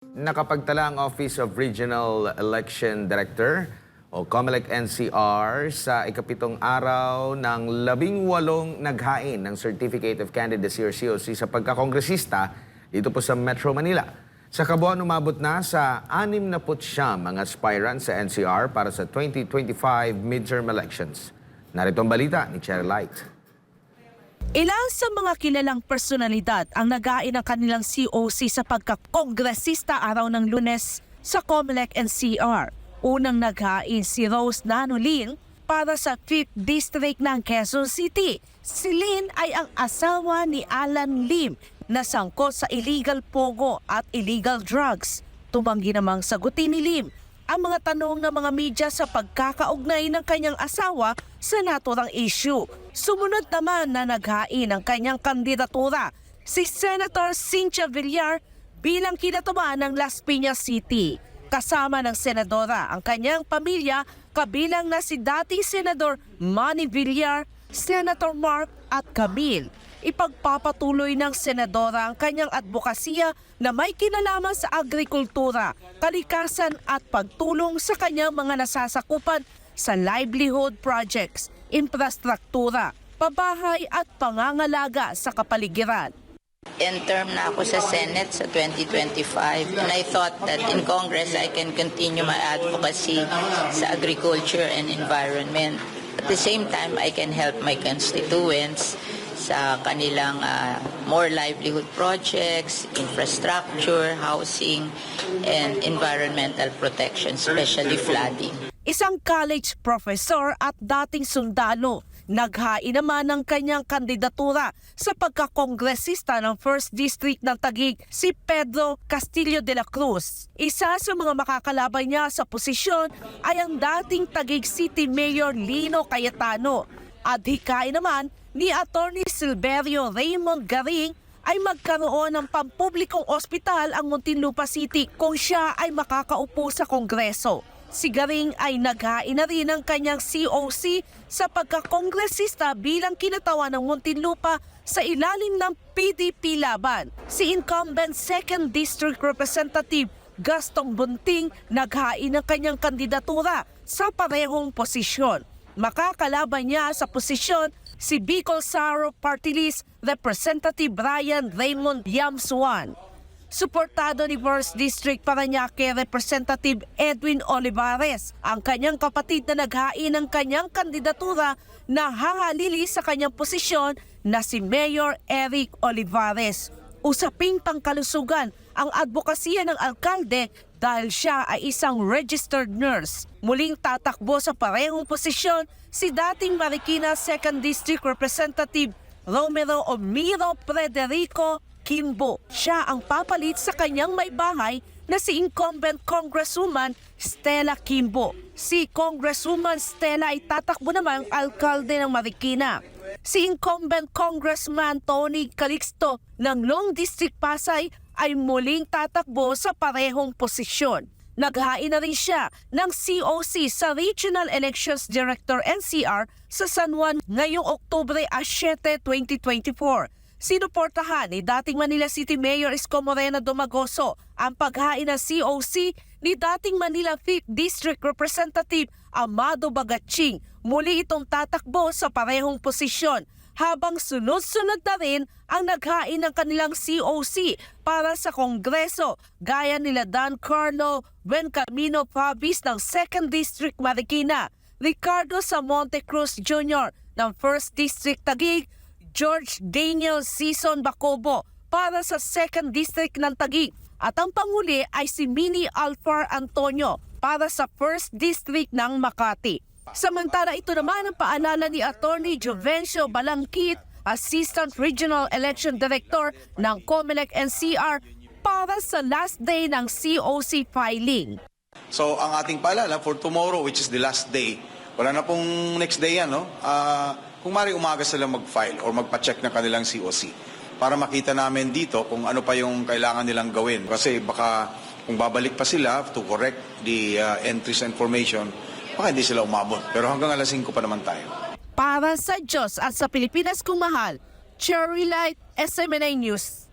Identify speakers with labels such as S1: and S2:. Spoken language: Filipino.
S1: Nakapagtala ang Office of Regional Election Director o COMELEC NCR sa ikapitong araw ng 18 naghain ng Certificate of Candidacy or COC sa pagkakongresista dito po sa Metro Manila. Sa kabuuan umabot na sa 69 mga aspirants sa NCR para sa 2025 midterm elections. Narito ang balita ni Cherry Light.
S2: Ilang sa mga kilalang personalidad ang naghain ng kanilang COC sa pagkakongresista araw ng Lunes sa COMELEC NCR. Unang naghain si Rose Nanolin para sa 5th District ng Quezon City. Si Lynn ay ang asawa ni Alan Lim na sangkot sa illegal pogo at illegal drugs. Tumanggi namang sagutin ni Lim ang mga tanong ng mga media sa pagkakaugnay ng kanyang asawa sa naturang issue. Sumunod naman na naghain ang kanyang kandidatura si Senator Cynthia Villar bilang kinatuman ng Las Piñas City. Kasama ng senadora ang kanyang pamilya kabilang na si dating Senador Manny Villar, Senator Mark at Camille. Ipagpapatuloy ng senadora ang kanyang advokasya na may kinalaman sa agrikultura, kalikasan at pagtulong sa kanyang mga nasasakupan sa livelihood projects, infrastruktura, pabahay at pangangalaga sa kapaligiran.
S3: In term na ako sa Senate sa 2025 and I thought that in Congress I can continue my advocacy sa agriculture and environment. At the same time, I can help my constituents sa kanilang more livelihood projects, infrastructure, housing, and environmental protection, especially flooding.
S2: Isang college professor at dating sundalo, naghain naman ng kanyang kandidatura sa pagkakongresista ng 1st District ng Taguig, si Pedro Castillo de la Cruz. Isa sa mga makakalaban niya sa posisyon ay ang dating Taguig City Mayor Lino Cayetano. Adhikain naman ni Attorney Silverio Raymond Garing ay magkaroon ng pampublikong ospital ang Muntinlupa City kung siya ay makakaupo sa Kongreso. Si Garing ay naghain na rin ng kanyang COC sa pagkakongresista bilang kinatawan ng Muntinlupa sa ilalim ng PDP laban. Si incumbent 2nd District Representative Gastong Bunting naghain ng kanyang kandidatura sa parehong posisyon. Makakalaban niya sa posisyon si Bicol Saro Party List Representative Brian Raymond Yamsuan. Suportado ni 1st District Parañaque Representative Edwin Olivares ang kanyang kapatid na naghain ng kanyang kandidatura na hahalili sa kanyang posisyon na si Mayor Eric Olivares. Usaping pangkalusugan ang advokasya ng alkalde dahil siya ay isang registered nurse. Muling tatakbo sa parehong posisyon si dating Marikina 2nd District Representative Romero Omiro Frederico Kimbo. Siya ang papalit sa kanyang may bahay na si incumbent Congresswoman Stella Kimbo. Si Congresswoman Stella ay tatakbo namang alkalde ng Marikina. Si incumbent Congressman Tony Calixto ng Long District Pasay ay muling tatakbo sa parehong posisyon. Naghain na rin siya ng COC sa Regional Elections Director NCR sa San Juan ngayong Oktubre 7, 2024. Sinuportahan ni dating Manila City Mayor Isko Morena Domagoso ang paghain ng COC ni dating Manila 5th District Representative Amado Bagaching. Muli itong tatakbo sa parehong posisyon habang sunod-sunod na rin ang naghain ng kanilang COC para sa Kongreso gaya nila Dan Carlo Buencamino Fabis ng 2nd District Marikina, Ricardo Samonte Cruz Jr. ng 1st District Taguig, George Daniel Sison Bacobo para sa 2nd District ng Taguig at ang panghuli ay si Mini Alfar Antonio para sa 1st District ng Makati. Samantala ito naman ang paalala ni Attorney Jovencio Balangkit, Assistant Regional Election Director ng COMELEC NCR para sa last day ng COC filing.
S4: So ang ating paalala for tomorrow, which is the last day, wala na pong next day yan, no? Kung maaari umaga sila mag-file or magpa-check ng kanilang COC para makita namin dito kung ano pa yung kailangan nilang gawin. Kasi baka kung babalik pa sila to correct the entries and information, baka hindi sila umabot. Pero hanggang alas 5 pa naman tayo.
S2: Para sa Diyos at sa Pilipinas kung mahal, Cherry Light, SMNI News.